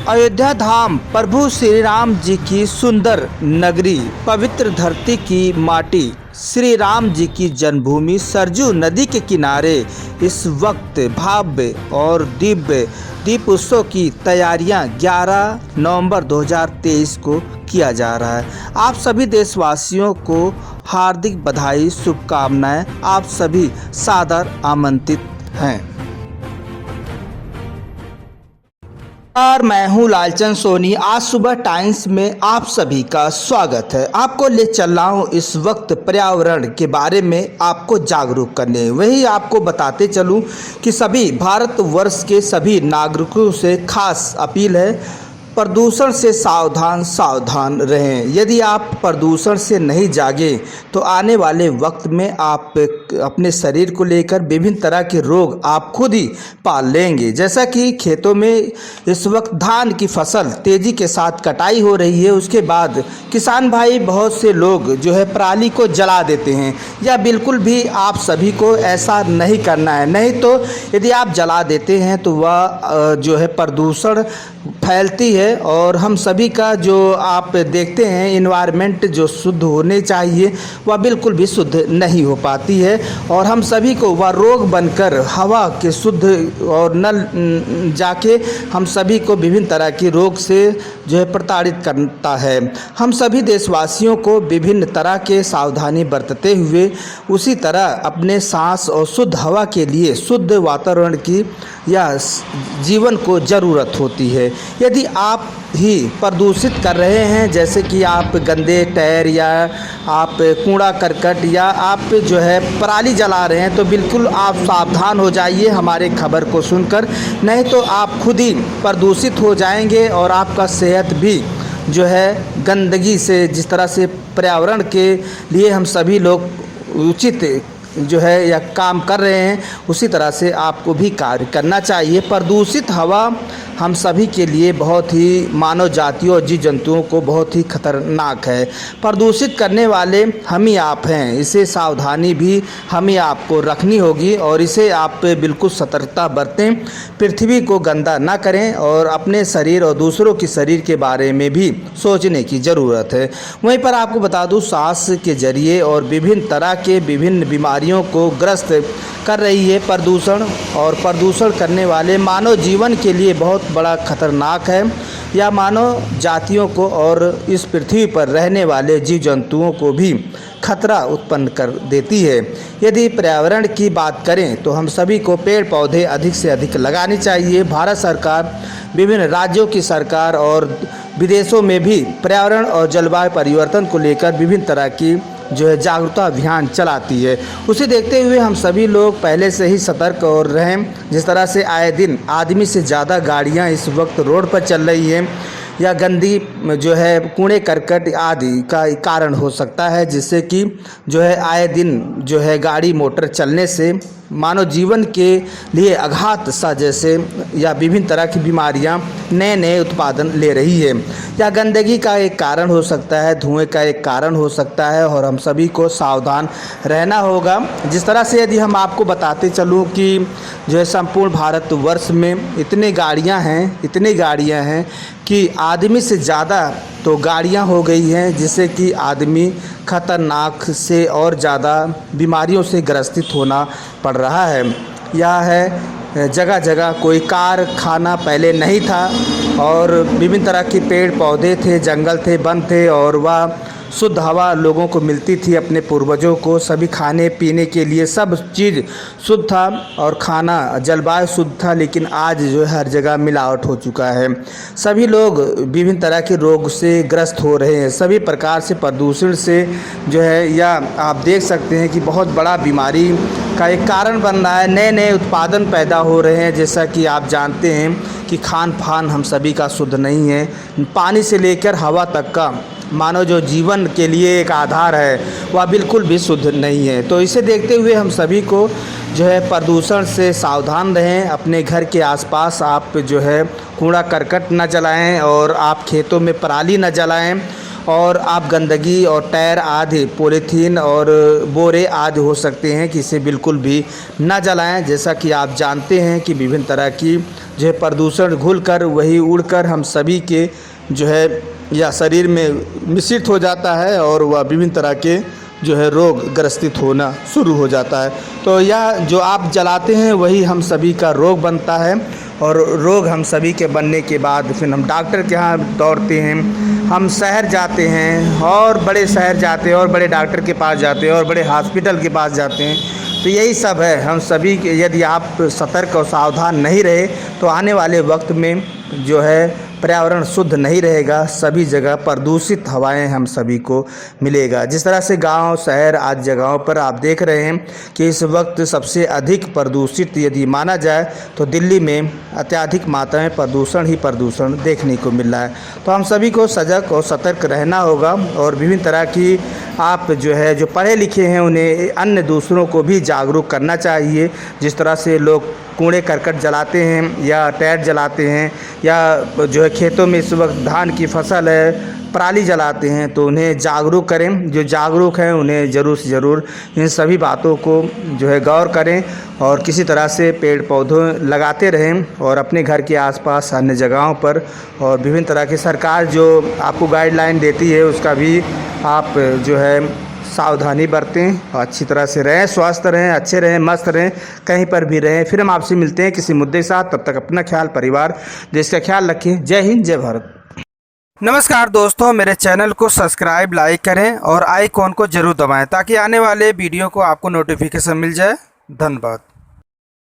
अयोध्या धाम प्रभु श्री राम जी की सुंदर नगरी, पवित्र धरती की माटी, श्री राम जी की जन्मभूमि सरजू नदी के किनारे इस वक्त भव्य और दिव्य दीप उत्सव की तैयारियां 11 नवंबर 2023 को किया जा रहा है। आप सभी देशवासियों को हार्दिक बधाई, शुभकामनाएं। आप सभी सादर आमंत्रित हैं। और मैं हूँ लालचंद सोनी। आज सुबह टाइम्स में आप सभी का स्वागत है। आपको ले चल रहा हूँ इस वक्त पर्यावरण के बारे में आपको जागरूक करने। वही आपको बताते चलूँ कि सभी भारतवर्ष के सभी नागरिकों से खास अपील है, प्रदूषण से सावधान रहें। यदि आप प्रदूषण से नहीं जागे तो आने वाले वक्त में आप अपने शरीर को लेकर विभिन्न तरह के रोग आप खुद ही पाल लेंगे। जैसा कि खेतों में इस वक्त धान की फसल तेज़ी के साथ कटाई हो रही है, उसके बाद किसान भाई बहुत से लोग जो है पराली को जला देते हैं। या बिल्कुल भी आप सभी को ऐसा नहीं करना है। नहीं तो यदि आप जला देते हैं तो वह जो है प्रदूषण फैलती है और हम सभी का जो आप देखते हैं इन्वायरमेंट जो शुद्ध होने चाहिए वह बिल्कुल भी शुद्ध नहीं हो पाती है और हम सभी को वह रोग बनकर हवा के शुद्ध और नल जाके हम सभी को विभिन्न तरह के रोग से जो है प्रताड़ित करता है। हम सभी देशवासियों को विभिन्न तरह के सावधानी बरतते हुए उसी तरह अपने सांस और शुद्ध हवा के लिए शुद्ध वातावरण की या जीवन को ज़रूरत होती है। यदि आप ही प्रदूषित कर रहे हैं, जैसे कि आप गंदे टायर या आप कूड़ा करकट या आप जो है पराली जला रहे हैं, तो बिल्कुल आप सावधान हो जाइए हमारे खबर को सुनकर। नहीं तो आप खुद ही प्रदूषित हो जाएंगे और आपका सेहत भी जो है गंदगी से, जिस तरह से पर्यावरण के लिए हम सभी लोग उचित जो है या काम कर रहे हैं, उसी तरह से आपको भी कार्य करना चाहिए। प्रदूषित हवा हम सभी के लिए बहुत ही मानव जातियों और जीव जंतुओं को बहुत ही खतरनाक है। प्रदूषित करने वाले हम ही आप हैं। इसे सावधानी भी हम ही आपको रखनी होगी और इसे आप बिल्कुल सतर्कता बरतें। पृथ्वी को गंदा ना करें और अपने शरीर और दूसरों के शरीर के बारे में भी सोचने की ज़रूरत है। वहीं पर आपको बता दूं, सांस के जरिए और विभिन्न तरह के विभिन्न बीमारियों को ग्रस्त कर रही है प्रदूषण, और प्रदूषण करने वाले मानव जीवन के लिए बहुत बड़ा खतरनाक है। या मानव जातियों को और इस पृथ्वी पर रहने वाले जीव जंतुओं को भी खतरा उत्पन्न कर देती है। यदि पर्यावरण की बात करें तो हम सभी को पेड़ पौधे अधिक से अधिक लगाने चाहिए। भारत सरकार, विभिन्न राज्यों की सरकार और विदेशों में भी पर्यावरण और जलवायु परिवर्तन को लेकर विभिन्न तरह की जो है जागरूकता अभियान चलाती है। उसे देखते हुए हम सभी लोग पहले से ही सतर्क और रहें। जिस तरह से आए दिन आदमी से ज़्यादा गाड़ियां इस वक्त रोड पर चल रही हैं या गंदी जो है कूड़े करकट आदि का कारण हो सकता है, जिससे कि जो है आए दिन जो है गाड़ी मोटर चलने से मानव जीवन के लिए आघात सा जैसे या विभिन्न तरह की बीमारियां नए उत्पादन ले रही है। या गंदगी का एक कारण हो सकता है, धुएं का एक कारण हो सकता है और हम सभी को सावधान रहना होगा। जिस तरह से यदि हम आपको बताते चलूँ कि जो है संपूर्ण भारतवर्ष में इतनी गाड़ियां हैं कि आदमी से ज़्यादा तो गाड़ियां हो गई हैं, जिससे कि आदमी खतरनाक से और ज़्यादा बीमारियों से ग्रसित होना पड़ रहा है। यह है जगह जगह कोई कारखाना पहले नहीं था और विभिन्न तरह के पेड़ पौधे थे, जंगल थे, वन थे और वह शुद्ध हवा लोगों को मिलती थी। अपने पूर्वजों को सभी खाने पीने के लिए सब चीज़ शुद्ध था और खाना जलवायु शुद्ध था। लेकिन आज जो है हर जगह मिलावट हो चुका है। सभी लोग विभिन्न तरह के रोग से ग्रस्त हो रहे हैं। सभी प्रकार से प्रदूषण से जो है या आप देख सकते हैं कि बहुत बड़ा बीमारी का एक कारण बन रहा है। नए उत्पादन पैदा हो रहे हैं। जैसा कि आप जानते हैं कि खान पान हम सभी का शुद्ध नहीं है। पानी से लेकर हवा तक का मानव जो जीवन के लिए एक आधार है वह बिल्कुल भी शुद्ध नहीं है। तो इसे देखते हुए हम सभी को जो है प्रदूषण से सावधान रहें। अपने घर के आसपास आप जो है कूड़ा करकट न जलाएं और आप खेतों में पराली न जलाएं और आप गंदगी और टायर आदि पॉलीथीन और बोरे आदि हो सकते हैं कि इसे बिल्कुल भी ना जलाएं। जैसा कि आप जानते हैं कि विभिन्न तरह की जो है प्रदूषण घुलकर वही उड़कर हम सभी के जो है या शरीर में मिश्रित हो जाता है और वह विभिन्न तरह के जो है रोग ग्रसित होना शुरू हो जाता है। तो यह जो आप जलाते हैं वही हम सभी का रोग बनता है और रोग हम सभी के बनने के बाद फिर हम डॉक्टर के यहाँ दौड़ते हैं, हम शहर जाते हैं और बड़े शहर जाते हैं और बड़े डॉक्टर के पास जाते हैं और बड़े हॉस्पिटल के पास जाते हैं। तो यही सब है हम सभी के, यदि आप सतर्क और सावधान नहीं रहे तो आने वाले वक्त में जो है पर्यावरण शुद्ध नहीं रहेगा, सभी जगह प्रदूषित हवाएं हम सभी को मिलेगा। जिस तरह से गांव शहर आदि जगहों पर आप देख रहे हैं कि इस वक्त सबसे अधिक प्रदूषित यदि माना जाए तो दिल्ली में अत्यधिक मात्रा में प्रदूषण ही प्रदूषण देखने को मिल रहा है। तो हम सभी को सजग और सतर्क रहना होगा और विभिन्न तरह की आप जो पढ़े लिखे हैं उन्हें अन्य दूसरों को भी जागरूक करना चाहिए। जिस तरह से लोग कूड़े करकट जलाते हैं या टायर जलाते हैं या जो है खेतों में इस वक्त धान की फसल है पराली जलाते हैं, तो उन्हें जागरूक करें। जो जागरूक हैं उन्हें ज़रूर से ज़रूर इन सभी बातों को जो है गौर करें और किसी तरह से पेड़ पौधे लगाते रहें और अपने घर के आसपास अन्य जगहों पर और विभिन्न तरह की सरकार जो आपको गाइडलाइन देती है उसका भी आप जो है सावधानी बरतें और अच्छी तरह से रहें, स्वस्थ रहें, अच्छे रहें, मस्त रहें, कहीं पर भी रहें। फिर हम आपसे मिलते हैं किसी मुद्दे के साथ। तब तक अपना ख्याल, परिवार, देश का ख्याल रखें। जय हिंद, जय भारत। नमस्कार दोस्तों, मेरे चैनल को सब्सक्राइब, लाइक करें और आइकॉन को जरूर दबाएं ताकि आने वाले वीडियो को आपको नोटिफिकेशन मिल जाए। धन्यवाद।